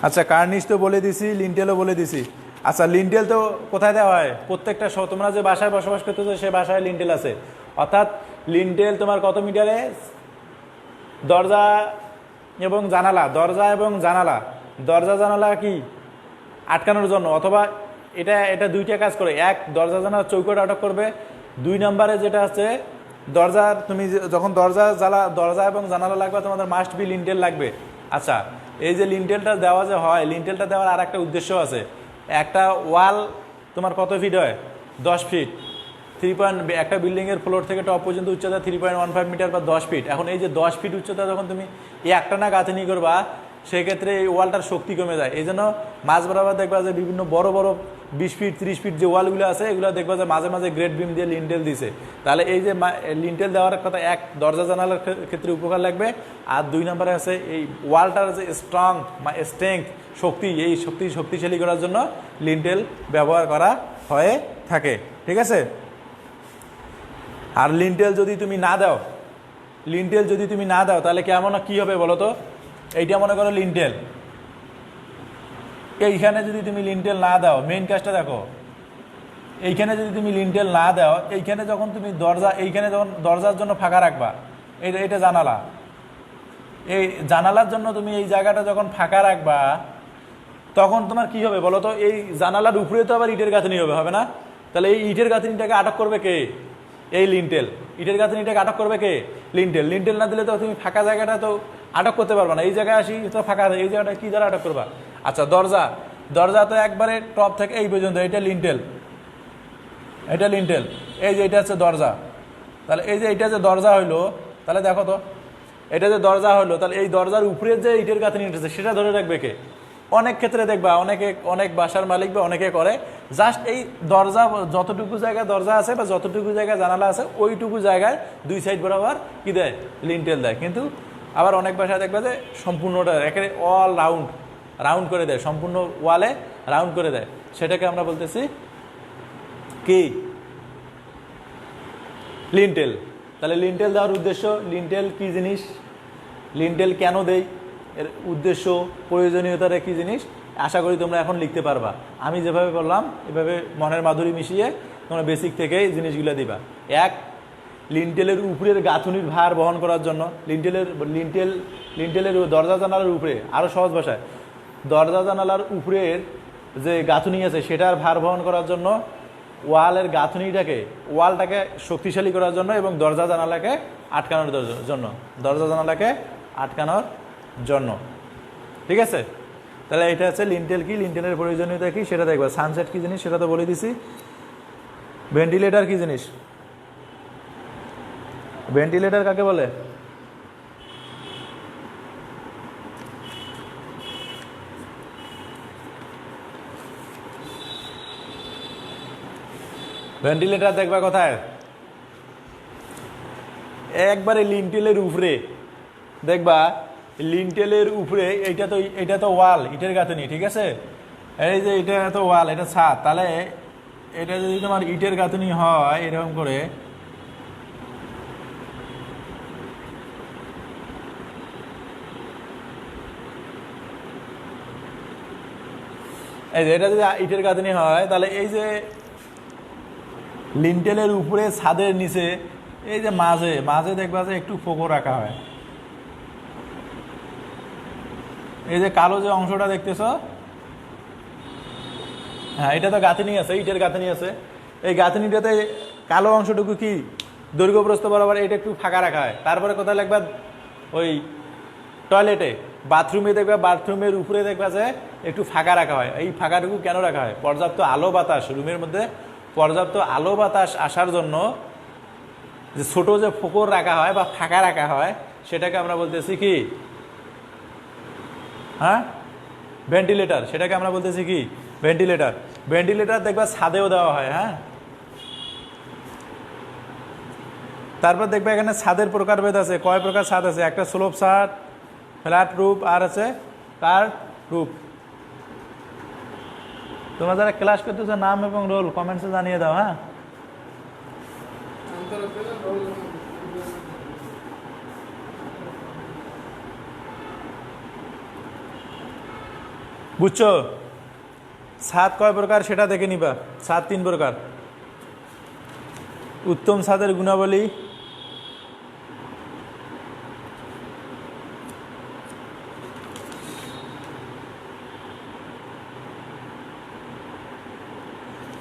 আচ্ছা কার্নিশ তো বলে দিছি, লিন্টেলও বলে দিছি। আচ্ছা, লিন্টেল তো কোথায় দেওয়া হয়? প্রত্যেকটা তোমরা যে বাসায় বসবাস করতেছো সে বাসায় লিন্টেল আছে। অর্থাৎ লিন্টেল তোমার কত মিটারে? দরজা এবং জানালা কি আটকানোর জন্য, অথবা এটা দুইটা কাজ করে। এক, দরজা জানালা চৌকোটা আটক করবে। 2 নম্বরে যেটা আছে দরজা, তুমি যখন দরজা এবং জানালা লাগবে, তোমাদের মাস্ট বি লিন্টেল লাগবে। আচ্ছা, এই যে লিন্টেলটা দেওয়া যে হয়, লিন্টেলটা দেওয়ার আর একটা উদ্দেশ্য আছে। একটা ওয়াল তোমার কত ফিট হয়? 10 ফিট, একটা বিল্ডিংয়ের ফ্লোর থেকে টপ পর্যন্ত উচ্চতা 3.15 মিটার বা 10 ফিট। এখন এই যে 10 ফিট উচ্চতা যখন তুমি এই একটানা গাঁথনি করবা, সেক্ষেত্রে এই ওয়ালটার শক্তি কমে যায়। এই জন্য মাঝ বরাবর দেখবা যে বিভিন্ন বড় বড় 20 ফিট 30 ফিট যে ওয়ালগুলো আছে, এগুলো দেখবা যে মাঝে মাঝে গ্রেড বিম দিয়ে লিন্টেল দিছে। তাহলে এই যে লিন্টেল দেওয়ার কথা, এক, দরজা জানালার ক্ষেত্রে উপকার লাগবে, আর 2 নম্বরে আছে এই ওয়ালটার যে স্ট্রং স্ট্রেংথ শক্তি, এই শক্তিশালী করার জন্য লিন্টেল ব্যবহার করা হয়ে থাকে। ঠিক আছে? আর লিন্টেল যদি তুমি না দাও তাহলে কেমন কি হবে বলো তো? এইটা মনে করো লিন্টেল, এইখানে যদি তুমি লিন্টেল না দাও, মেইন কাজটা দেখো, এইখানে যদি তুমি লিন্টেল না দাও, এইখানে যখন তুমি এইখানে যখন দরজার জন্য ফাঁকা রাখবা, এটা জানালা, এই জানালার জন্য তুমি এই জায়গাটা যখন ফাঁকা রাখবা, তখন তোমার কি হবে বলো তো? এই জানালার উপরে তো আবার ইটের গাঁথনি হবে না? তাহলে এই ইটের গাঁথনিটাকে আটক করবে কে? এই লিন্টেল। ইটের গাঁথনিটাকে আটক করবে কে? লিন্টেল না দিলে তো তুমি ফাঁকা জায়গাটা তো আটক করতে পারবে না। এই জায়গায় আসি তো ফাঁকা, এই জায়গাটা কি দ্বারা আটক করবা? আচ্ছা, দরজা তো একবারে টপ থেকে এই পর্যন্ত, এটা লিন্টেল, এই যে এটা হচ্ছে দরজা। তাহলে এই যে এটা যে দরজা হইলো, তাহলে দেখো তো, এটা যে দরজা হলো, তাহলে এই দরজার উপরে যে ইটের গাঁথনি উঠেছে সেটা ধরে রাখবে কে? অনেক ক্ষেত্রে দেখবা অনেক বাসার মালিক বা অনেকে করে, জাস্ট এই দরজা যতটুকু জায়গায় দরজা আছে বা যতটুকু জায়গায় জানালা আছে, ওইটুকু জায়গায় 2 সাইড বরাবর কি দেয়? লিন্টেল দেয়। কিন্তু আবার অনেক বাসায় দেখবা যে সম্পূর্ণটা একেবারে অল রাউন্ড করে দেয়, সম্পূর্ণ ওয়ালে রাউন্ড করে দেয়। সেটাকে আমরা বলতেছি কি? লিন্টেল। তাহলে লিন্টেল দেওয়ার উদ্দেশ্য, লিন্টেল কি জিনিস, লিন্টেল কেন দেই, এর উদ্দেশ্য, প্রয়োজনীয়তাটা কি জিনিস, আশা করি তোমরা এখন লিখতে পারবা। আমি যেভাবে বললাম এভাবে মনের মাধুরী মিশিয়ে তোমরা বেসিক থেকেই জিনিসগুলো দিবা। এক, লিন্টেলের উপরের গাঁথনির ভার বহন করার জন্য, লিন্টেলের দরজা জানালার উপরে, আরও সহজ ভাষায়, দরজা জানালার উপরের যে গাঁথনি আছে সেটার ভার বহন করার জন্য, ওয়ালটাকে শক্তিশালী করার জন্য, এবং দরজা জানালাকে আটকানোর জন্য। ঠিক আছে? তাহলে এটা হচ্ছে লিন্টেল কি, লিন্টেলের প্রয়োজনীয়তা কি সেটা দেখবা। সানসেট কি জিনিস সেটা তো বলে দিছি। ভেন্টিলেটর কি জিনিস? ভেন্টিলেটর কাকে বলে? ভেন্টিলেটর দেখবা কোথায়? একবারে লিন্টেলের উপরে দেখবা, লিন্টেলের উপরে, এটা তো ওয়াল, ইটের গাঁথনি। ঠিক আছে? এই যে এটা তো ওয়াল, এটা ছাদ। তাহলে এটা যদি তোমার ইটের গাঁথনি হয় এরকম করে, এই যে এটা যদি ইটের গাঁথনি হয়, তাহলে এই যে লিন্টেলের উপরে ছাদের নিচে এই যে মাঝে দেখবা যে একটু ফোকো রাখা হয়। এই যে কালো যে অংশটা দেখতেছ, হ্যাঁ, এটা তো গাঁথনি আছে, ইটের গাঁথনি আছে। এই গাঁথনিটাতে কালো অংশটুকু কি দৈর্ঘ্য প্রস্থ বরাবর এটা একটু ফাঁকা রাখা হয়। তারপরে কোথায় লাগবে? ওই টয়লেটে, বাথরুমে দেখবে, বাথরুমের উপরে দেখবা যে একটু ফাঁকা রাখা হয়। এই ফাঁকাটুকু কেন রাখা হয়? পর্যাপ্ত আলো বাতাস, রুমের মধ্যে পর্যাপ্ত আলো বাতাস আসার জন্য যে ছোট যে ফোকর রাখা হয় বা ফাঁকা রাখা হয়, সেটাকে আমরা বলতেছি কি? হ্যাঁ, ভেন্টিলেটর। সেটাকে আমরা বলতেছি কি? ভেন্টিলেটর দেখবা ছাদেও দেওয়া হয়। হ্যাঁ, তারপর দেখবে এখানে ছাদের প্রকারভেদ আছে। কয় প্রকার ছাদ আছে? একটা স্লোপ ছাদ, ফ্ল্যাট রুফ, আর আছে কার্ভ রুফ। তোমরা যারা ক্লাস করতেছো নাম এবং রোল কমেন্টসে জানিয়ে দাও। হ্যাঁ, বুঝছো? ছাদ কয় প্রকার সেটা দেখে নিবা। ছাদ 3 প্রকার। উত্তম ছাদের গুণাবলী,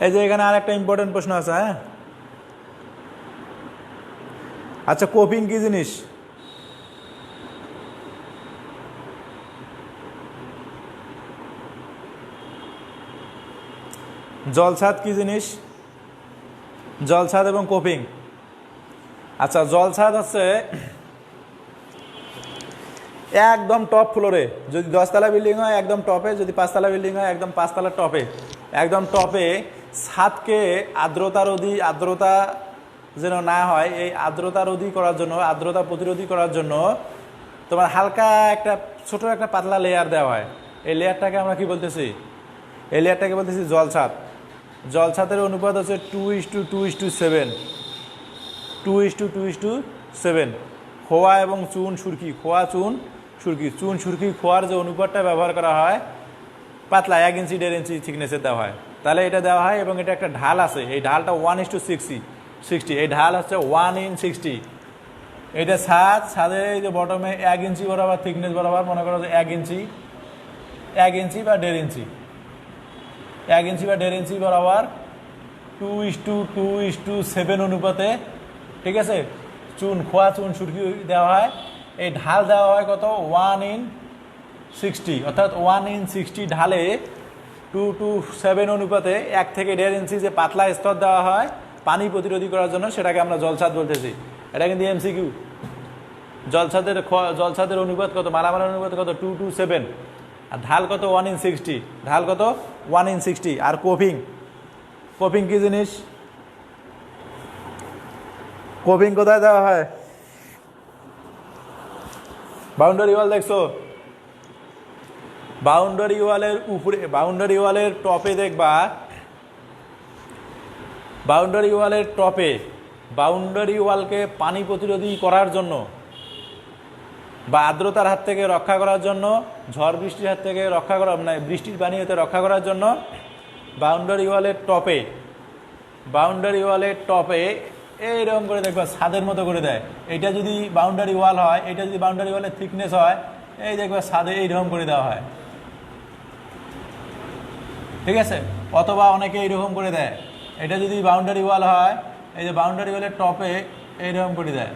এই যে এখানে আর একটা ইম্পর্টেন্ট প্রশ্ন আছে। হ্যাঁ, আচ্ছা, কোপিং কি জিনিস? জলছাদ কি জিনিস? জলছাদ এবং কোপিং। আচ্ছা, জলছাদ হচ্ছে একদম টপ ফ্লোরে, যদি 10তলা বিল্ডিং হয় একদম টপে, যদি 5তলা বিল্ডিং হয় একদম 5তলার টপে, একদম টপে ছাদকে আর্দ্রতা যেন না হয়, এই আর্দ্রতা রোধী করার জন্য, আর্দ্রতা প্রতিরোধী করার জন্য তোমার হালকা একটা ছোট একটা পাতলা লেয়ার দেওয়া হয়। এই লেয়ারটাকে আমরা কি বলতেছি? এই লেয়ারটাকে বলতেছি জলছাদ। জলছাদের অনুপাত হচ্ছে 2:2:7, 2:2:7। খোয়া এবং চুন সুরকি, খোয়া চুন সুরকি, চুন সুরকি খোয়ার যে অনুপাতটা ব্যবহার করা হয় পাতলা 1 ইঞ্চি 1.5 ইঞ্চি থিকনেসের দেওয়া হয়, তাহলে এটা দেওয়া হয়। এবং এটা একটা ঢাল আছে, এই ঢালটা 1:60, এই ঢাল হচ্ছে 1:60। এটা ছাদের এই যে বটমে 1 ইঞ্চি বরাবর থিকনেস বরাবর মনে করো যে 1 ইঞ্চি বা 1.5 ইঞ্চি, 1 ইঞ্চি বা 1.5 ইঞ্চি বরাবর 2:2:7 অনুপাতে, ঠিক আছে, খোয়া চুন সুরকি দেওয়া হয়। এই ঢাল দেওয়া হয় কত? 1:60, অর্থাৎ 1:60 ঢালে 2:7 অনুপাতে 1 থেকে 1.5 ইঞ্চি যে পাতলা স্তর দেওয়া হয় পানি প্রতিরোধী করার জন্য, সেটাকে আমরা জলছাদ বলতেছি। এটা কিন্তু এমসিকিউ। জলছাদের অনুপাত কত? মালামালের অনুপাত কত? 2:7, আর ঢাল কত? 1:60, ঢাল কত? 1:60। আর কোপিং কি জিনিস? কোপিং কোথায় দেওয়া হয়? বাউন্ডারি ওয়াল দেখছো? বাউন্ডারি ওয়ালের উপরে, বাউন্ডারি ওয়ালের টপে দেখবা, বাউন্ডারি ওয়ালের টপে, বাউন্ডারি ওয়ালকে পানি প্রতিরোধী করার জন্য বা আর্দ্রতার হাত থেকে রক্ষা করার জন্য, ঝড় বৃষ্টির হাত থেকে রক্ষা করা, মানে বৃষ্টির পানি হতে রক্ষা করার জন্য বাউন্ডারি ওয়ালের টপে এইরকম করে দেখবা ছাদের মতো করে দেয়। এটা যদি বাউন্ডারি ওয়াল হয়, এটা যদি বাউন্ডারি ওয়ালের থিকনেস হয়, এই দেখবা ছাদে এইরকম করে দেওয়া হয়, ঠিক আছে। অথবা অনেকে এইরকম করে দেয়, এটা যদি বাউন্ডারি ওয়াল হয়, এই যে বাউন্ডারি ওয়ালের টপে এইরকম করে দেয়,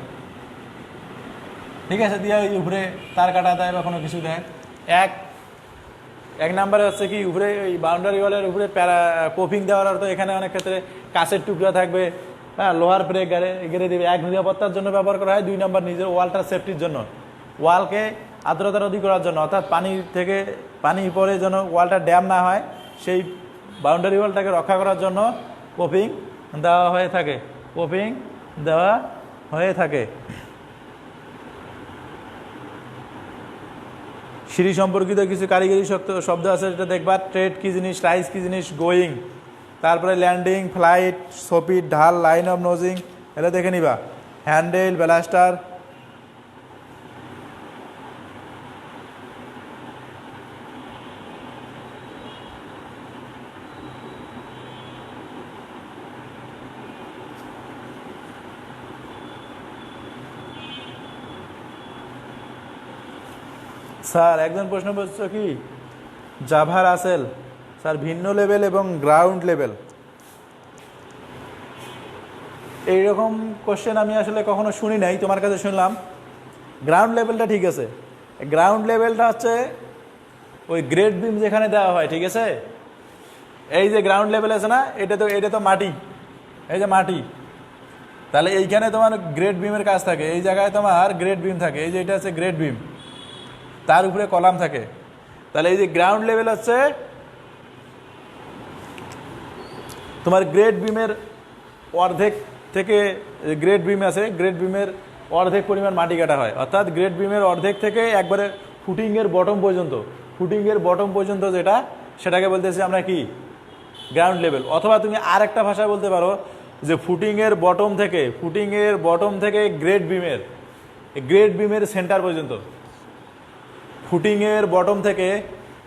ঠিক আছে, দিয়ে ওই উপরে তার কাটা দেয় বা কোনো কিছু দেয়। এক নাম্বারে হচ্ছে কি, উপরে ওই বাউন্ডারি ওয়ালের উপরে কোপিং দেওয়ার অর্থ এখানে অনেক ক্ষেত্রে কাঁচের টুকরা থাকবে, হ্যাঁ, লোহার ব্রেক গেড়ে দেবে। 1, নিরাপত্তার জন্য ব্যবহার করা হয়। 2 নাম্বার নিজের ওয়ালটার সেফটির জন্য, ওয়ালকে আর্দ্রতা রোধী করার জন্য, অর্থাৎ পানি পরে যেন ওয়ালটা ড্যাম না হয়, সেই বাউন্ডারি ওয়ালটাকে রক্ষা করার জন্য কোপিং দেওয়া হয়ে থাকে। সিঁড়ি সম্পর্কিত কিছু কারিগরি শব্দ আছে, যেটা দেখবা। ট্রেড কি জিনিস, রাইজ কি জিনিস, গোয়িং, তারপরে ল্যান্ডিং, ফ্লাইট, সোপিট, ঢাল, লাইন অফ নোজিং, এটা দেখে নিবা। হ্যান্ডেল, ব্যালাস্টার। স্যার একজন প্রশ্ন বলছো কি, জাভা রাসেল স্যার ভিন্ন লেভেল এবং গ্রাউন্ড লেভেল, এইরকম কোশ্চেন আমি আসলে কখনো শুনি নাই, তোমার কাছে শুনলাম। গ্রাউন্ড লেভেলটা ঠিক আছে, গ্রাউন্ড লেভেলটা হচ্ছে ওই গ্রেড বিম যেখানে দেওয়া হয়, ঠিক আছে। এই যে গ্রাউন্ড লেভেল আছে না, এটা তো মাটি, এই যে মাটি, তাহলে এইখানে তোমার গ্রেড বিমের কাজ থাকে, এই জায়গায় তোমার গ্রেড বিম থাকে, এই যে এটা হচ্ছে গ্রেড বিম, তার উপরে কলাম থাকে। তাহলে এই যে গ্রাউন্ড লেভেল হচ্ছে তোমার গ্রেড বিমের অর্ধেক থেকে, গ্রেড বিম আছে, গ্রেড বিমের অর্ধেক পরিমাণ মাটি কাটা হয়, অর্থাৎ গ্রেড বিমের অর্ধেক থেকে একবারে ফুটিংয়ের বটম পর্যন্ত যেটা, সেটাকে বলতেছি আমরা কি, গ্রাউন্ড লেভেল। অথবা তুমি আর একটা ভাষায় বলতে পারো যে ফুটিংয়ের বটম থেকে গ্রেড বিমের সেন্টার পর্যন্ত, ফুটিংয়ের বটম থেকে,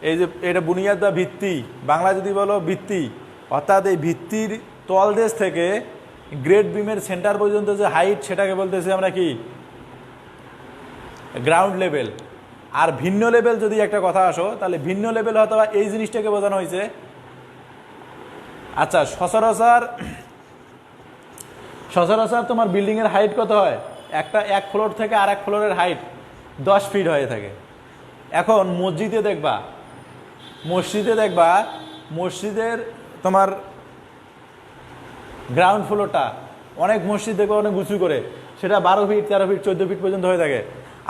এই যে এটা বুনিয়াদ বা ভিত্তি, বাংলা যদি বলো ভিত্তি, অর্থাৎ এই ভিত্তির তলদেশ থেকে গ্রেড বিমের সেন্টার পর্যন্ত যে হাইট, সেটাকে বলতেছি আমরা কি, গ্রাউন্ড লেভেল। আর ভিন্ন লেভেল যদি একটা কথা আসো, তাহলে ভিন্ন লেভেল হয়তো এই জিনিসটাকে বোঝানো হয়েছে। আচ্ছা, সচরাচর তোমার বিল্ডিংয়ের হাইট কত হয়? এক ফ্লোর থেকে আর এক ফ্লোরের হাইট 10 ফিট হয়ে থাকে। এখন মসজিদে দেখবা, মসজিদের তোমার গ্রাউন্ড ফ্লোরটা অনেক মসজিদ দেখবে অনেক উঁচু করে, সেটা 12 ফিট 13 ফিট 14 ফিট পর্যন্ত হয়ে থাকে।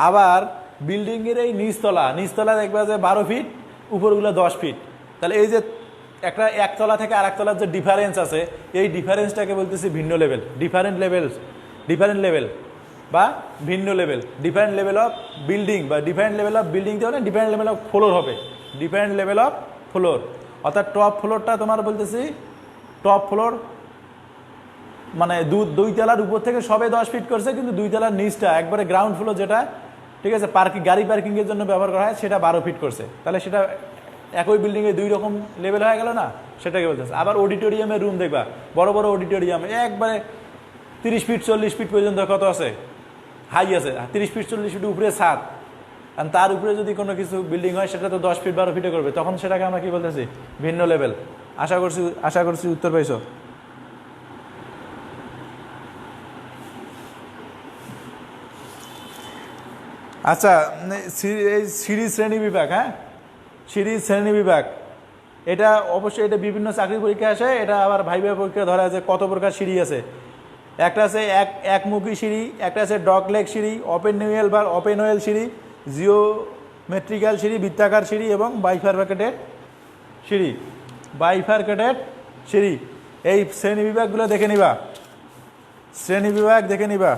আবার বিল্ডিংয়ের এই নিচতলা দেখবে যে 12 ফিট, উপরগুলো 10 ফিট। তাহলে এই যে একটা একতলা থেকে আর একতলার যে ডিফারেন্স আছে, এই ডিফারেন্সটাকে বলতেছি ভিন্ন লেভেল, ডিফারেন্ট লেভেল বা ভিন্ন level. Different level of building বা ডিফারেন্ট লেভেল অফ বিল্ডিং দিয়ে ডিফারেন্ট লেভেল অফ ফ্লোর হবে, ডিফারেন্ট লেভেল অফ ফ্লোর। অর্থাৎ টপ ফ্লোরটা তোমার বলতেছি, টপ ফ্লোর মানে দুই তলার উপর থেকে সবে 10 ফিট করছে, কিন্তু 2 তলার নিচটা একবারে গ্রাউন্ড ফ্লোর যেটা, ঠিক আছে, গাড়ি পার্কিংয়ের জন্য ব্যবহার করা হয়, সেটা 12 ফিট করছে। তাহলে সেটা একই বিল্ডিংয়ে 2 রকম লেভেল হয়ে গেল না, সেটাকে বলতেছে। আবার অডিটোরিয়ামের রুম দেখবা, বড় বড় অডিটোরিয়াম একবারে 30 ফিট 40 ফিট পর্যন্ত কত আছে, হাই আছে, 30 ফিট 40 ফিট উপরে ছাদ, আর তার উপরে যদি কোনো কিছু বিল্ডিং হয় সেটা তো 10 ফিট 12 ফিটে করবে, তখন সেটাকে আমরা কি বলতেছি, ভিন্ন লেভেল। আশা করছি উত্তর পাইছো। আচ্ছা, এই সিরিজ শ্রেণী বিভাগ, হ্যাঁ সিরিজ শ্রেণী বিভাগ, এটা অবশ্যই এটা বিভিন্ন চাকরি পরীক্ষা আসে। এটা আবার ভাইভা পরীক্ষা ধরা আছে কত প্রকার সিঁড়ি আছে। একটা আছে একমুখী সিঁড়ি, একটা আছে ডগ লেগ সিঁড়ি, ওপেন ওয়েল সিঁড়ি, জিওমেট্রিক্যাল সিঁড়ি, বৃত্তাকার সিঁড়ি এবং বাইফারকেটেড সিঁড়ি। এই শ্রেণী বিভাগগুলো দেখে নিবা, শ্রেণী বিভাগ দেখে নিবা।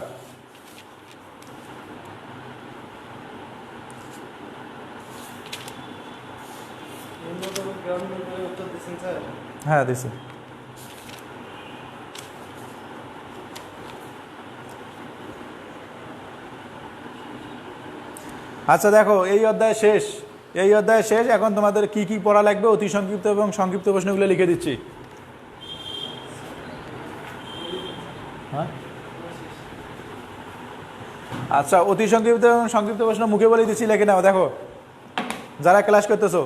হ্যাঁ দিছি। আচ্ছা দেখো, এই অধ্যায় শেষ। এখন তোমাদের কি কি পড়া লাগবে অতি সংক্ষিপ্ত এবং সংক্ষিপ্ত প্রশ্নগুলো লিখে দিচ্ছি। হ্যাঁ আচ্ছা, অতি সংক্ষিপ্ত এবং সংক্ষিপ্ত প্রশ্ন মুখে বলে দিচ্ছি, লিখে নাও। দেখো যারা ক্লাস করতেছো,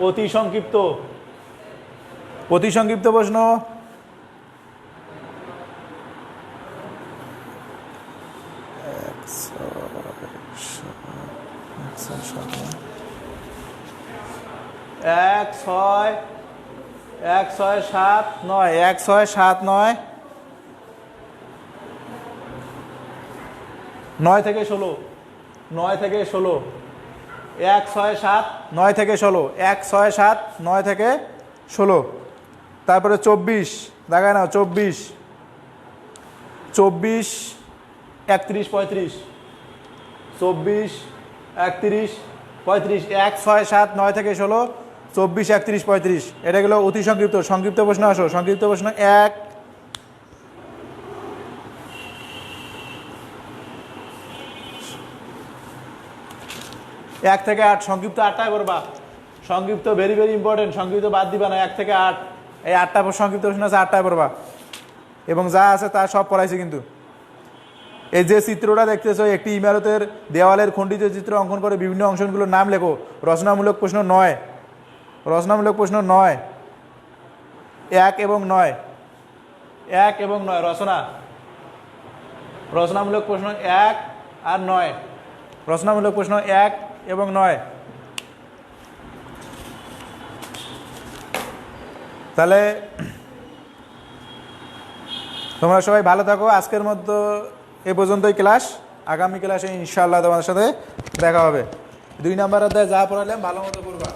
অতি সংক্ষিপ্ত প্রশ্ন, এক ছয় সাত নয়, 9 থেকে 16, 9 থেকে 16, 1 6 7 9 থেকে 16, 1 6 7 9 থেকে 16। তারপরে 24 দেখায় নাও, 24 31 35, 24 31 35, 1 6 7 9 থেকে 16, 24 31 35। এটা গেলো অতি সংক্ষিপ্ত। সংক্ষিপ্ত প্রশ্ন আসো, সংক্ষিপ্ত প্রশ্ন 1 থেকে 8, সংক্ষিপ্ত 8টায় করবা। সংক্ষিপ্ত ভেরি ইম্পর্টেন্ট, সংক্ষিপ্ত বাদ দিবা না। 1 থেকে 8, এই 8টা সংক্ষিপ্ত প্রশ্ন আছে, 8টায় করবা। এবং যা আছে তা সব পড়াইছি। কিন্তু এই যে চিত্রটা দেখতেছো, একটি ইমারতের দেওয়ালের খণ্ডিত চিত্র অঙ্কন করে বিভিন্ন অংশগুলোর নাম লেখো। রচনামূলক প্রশ্ন 9, 1 এবং 9, রচনামূলক প্রশ্ন 1 আর 9, রচনামূলক প্রশ্ন 1 এবং 9। তাহলে তোমরা সবাই ভালো থাকো। আজকের মতো এ পর্যন্তই ক্লাস। আগামী ক্লাসে ইনশাআল্লাহ তোমাদের সাথে দেখা হবে। 2 নাম্বার অধ্যায় যা পড়ালাম ভালো মতো পড়বা।